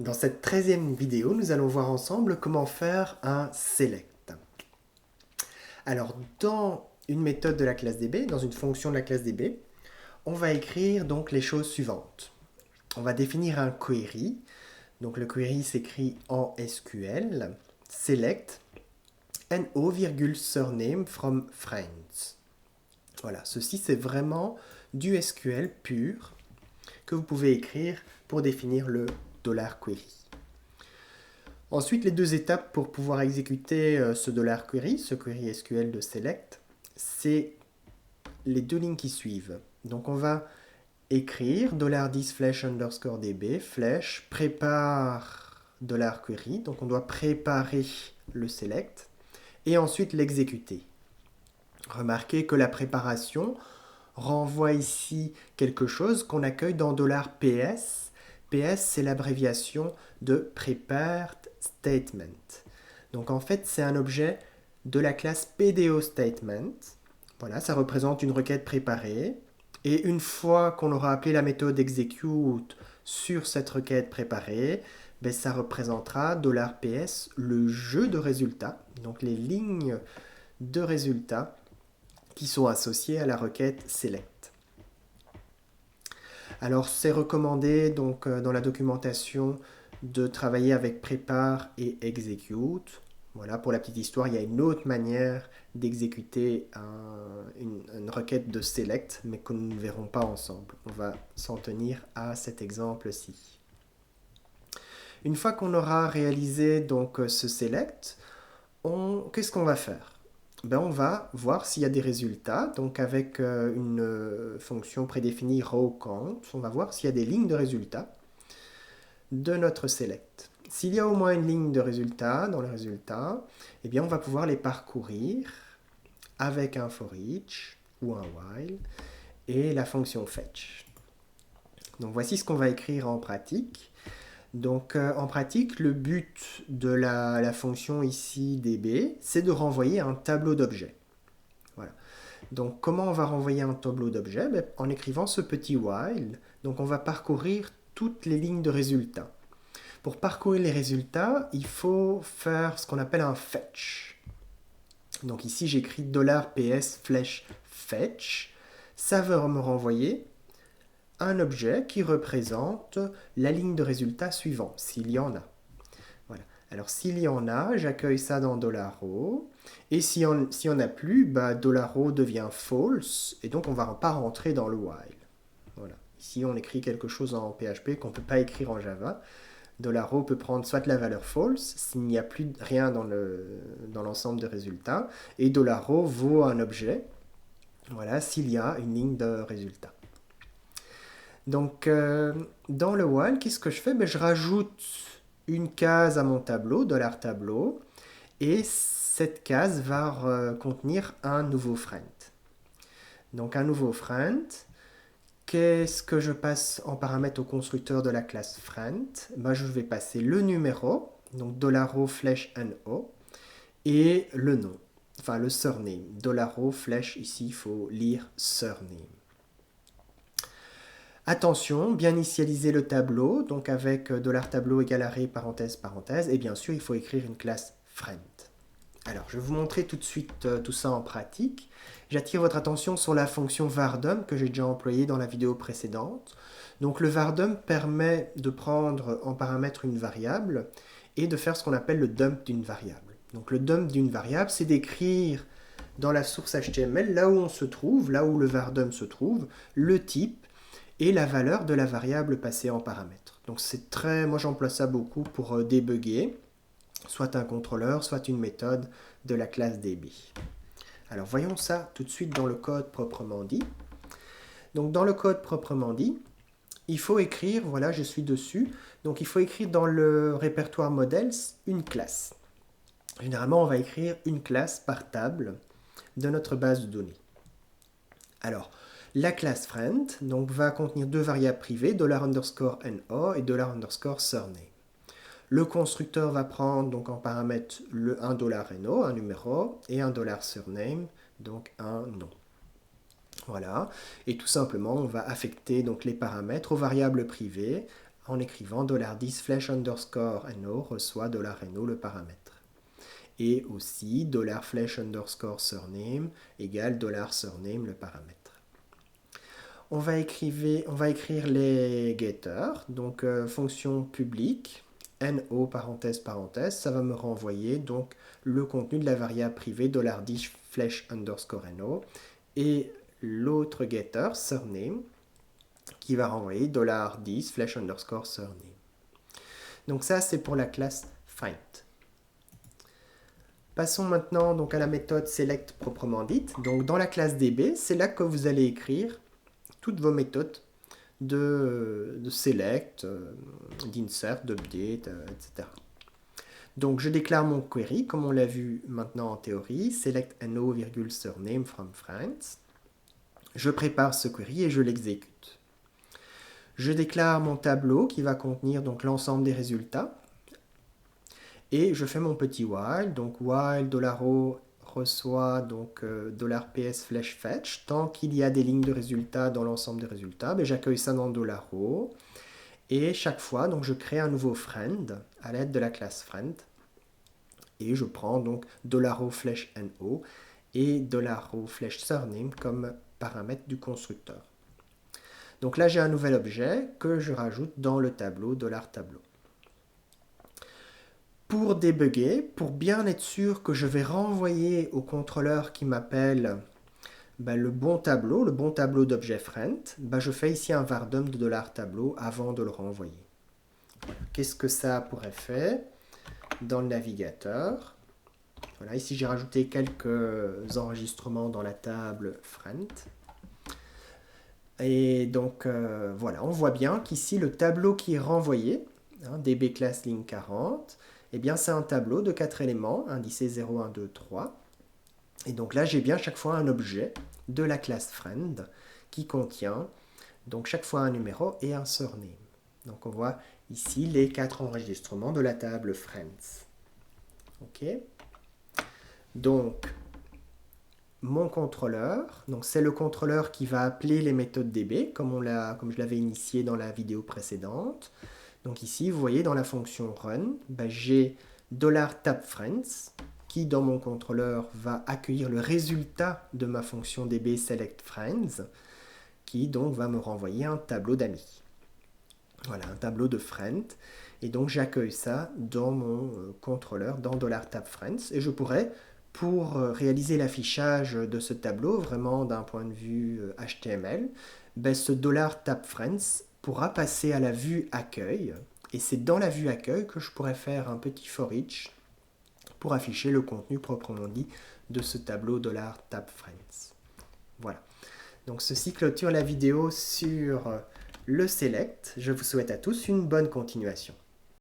Dans cette 13e vidéo, nous allons voir ensemble comment faire un select. Alors, dans une méthode de la classe DB, dans une fonction de la classe DB, on va écrire donc les choses suivantes. On va définir un query. Donc le query s'écrit en SQL, select no, surname from friends. Voilà, ceci c'est vraiment du SQL pur que vous pouvez écrire pour définir le $query. Ensuite, les deux étapes pour pouvoir exécuter ce $query, ce query SQL de select, c'est les deux lignes qui suivent. Donc on va écrire $10 flash underscore db flash prépare $query, donc on doit préparer le select et ensuite l'exécuter. Remarquez que la préparation renvoie ici quelque chose qu'on accueille dans $ps. PS, c'est l'abréviation de Prepared Statement. Donc en fait, c'est un objet de la classe PDO Statement. Voilà, ça représente une requête préparée. Et une fois qu'on aura appelé la méthode execute sur cette requête préparée, ben ça représentera $ps le jeu de résultats, donc les lignes de résultats qui sont associées à la requête select. Alors c'est recommandé donc dans la documentation de travailler avec prepare et execute. Voilà, pour la petite histoire, il y a une autre manière d'exécuter une requête de select, mais que nous ne verrons pas ensemble. On va s'en tenir à cet exemple-ci. Une fois qu'on aura réalisé donc ce select, qu'est-ce qu'on va faire? On va voir s'il y a des résultats. Donc avec une fonction prédéfinie rowCount, on va voir s'il y a des lignes de résultats de notre select. S'il y a au moins une ligne de résultats dans les résultats, eh bien on va pouvoir les parcourir avec un for each ou un while et la fonction fetch. Donc voici ce qu'on va écrire en pratique. Donc en pratique, le but de la fonction ici db, c'est de renvoyer un tableau d'objets. Voilà. Donc comment on va renvoyer un tableau d'objets? En écrivant ce petit while, donc on va parcourir toutes les lignes de résultats. Pour parcourir les résultats, il faut faire ce qu'on appelle un fetch. Donc ici j'écris $ps flash fetch. Ça va me renvoyer un objet qui représente la ligne de résultat suivant, s'il y en a. Voilà. Alors s'il y en a, j'accueille ça dans $row. Et si on n'a plus, $row devient false. Et donc on ne va pas rentrer dans le while. Voilà. Ici on écrit quelque chose en PHP qu'on ne peut pas écrire en Java. $row peut prendre soit la valeur false, s'il n'y a plus rien dans l'ensemble de résultats. Et $row vaut un objet, voilà, s'il y a une ligne de résultat. Donc, dans le while, qu'est-ce que je fais? Je rajoute une case à mon tableau, $tableau, et cette case va contenir un nouveau friend. Donc, un nouveau friend, qu'est-ce que je passe en paramètre au constructeur de la classe friend? Je vais passer le numéro, donc $row flash no, et le nom, enfin le surname. $row flash, ici, il faut lire surname. Attention, bien initialiser le tableau, donc avec $tableau égale array, parenthèse, parenthèse, et bien sûr, il faut écrire une classe friend. Alors, je vais vous montrer tout de suite tout ça en pratique. J'attire votre attention sur la fonction vardum que j'ai déjà employée dans la vidéo précédente. Donc, le vardum permet de prendre en paramètre une variable et de faire ce qu'on appelle le dump d'une variable. Donc, le dump d'une variable, c'est d'écrire dans la source HTML, là où on se trouve, là où le vardum se trouve, le type et la valeur de la variable passée en paramètre. Donc c'est moi j'emploie ça beaucoup pour débugger, soit un contrôleur, soit une méthode de la classe DB. Alors voyons ça tout de suite dans le code proprement dit. Donc dans le code proprement dit, il faut écrire, voilà je suis dessus, donc il faut écrire dans le répertoire models une classe. Généralement on va écrire une classe par table de notre base de données. Alors, la classe friend donc, va contenir deux variables privées, $_no et $surname. Le constructeur va prendre donc en paramètre un $no, un numéro, et un $surname, donc un nom. Voilà, et tout simplement on va affecter donc les paramètres aux variables privées en écrivant $10 flash underscore no reçoit $no le paramètre. Et aussi $flash underscore surname égale $surname le paramètre. On va écrire les getters, donc fonction publique, no parenthèse parenthèse, ça va me renvoyer donc le contenu de la variable privée $10 flash underscore no, et l'autre getter, surname, qui va renvoyer $10 flash underscore surname. Donc ça, c'est pour la classe find. Passons maintenant donc à la méthode select proprement dite. Donc dans la classe db, c'est là que vous allez écrire toutes vos méthodes de select, d'insert, d'update, etc. Donc je déclare mon query, comme on l'a vu maintenant en théorie, select no, surname from friends. Je prépare ce query et je l'exécute. Je déclare mon tableau qui va contenir donc l'ensemble des résultats. Et je fais mon petit while, donc while $o reçoit donc $ps flash fetch. Tant qu'il y a des lignes de résultats dans l'ensemble des résultats, ben, j'accueille ça dans $o. Et chaque fois, donc, je crée un nouveau friend à l'aide de la classe friend. Et je prends donc $o flash no et $o flash surname comme paramètre du constructeur. Donc là, j'ai un nouvel objet que je rajoute dans le tableau $tableau. Pour débugger, pour bien être sûr que je vais renvoyer au contrôleur qui m'appelle le bon tableau d'objet friend, je fais ici un vardum de $tableau avant de le renvoyer. Qu'est-ce que ça pourrait faire dans le navigateur? Voilà, ici j'ai rajouté quelques enregistrements dans la table friend. Et donc voilà, on voit bien qu'ici le tableau qui est renvoyé, db class ligne 40, eh bien c'est un tableau de 4 éléments, indicés 0, 1, 2, 3. Et donc là, j'ai bien chaque fois un objet de la classe friend qui contient donc chaque fois un numéro et un surname. Donc on voit ici les 4 enregistrements de la table friends. Ok. Donc mon contrôleur, donc c'est le contrôleur qui va appeler les méthodes db comme je l'avais initié dans la vidéo précédente. Donc ici, vous voyez, dans la fonction run, j'ai $tabFriends qui, dans mon contrôleur, va accueillir le résultat de ma fonction db selectFriends, qui donc va me renvoyer un tableau d'amis. Voilà, un tableau de friends. Et donc j'accueille ça dans mon contrôleur, dans $tabFriends. Et je pourrais, pour réaliser l'affichage de ce tableau, vraiment d'un point de vue HTML, ce $tabFriends pourra passer à la vue accueil. Et c'est dans la vue accueil que je pourrais faire un petit for each pour afficher le contenu proprement dit de ce tableau $tabFriends. Voilà. Donc ceci clôture la vidéo sur le select. Je vous souhaite à tous une bonne continuation.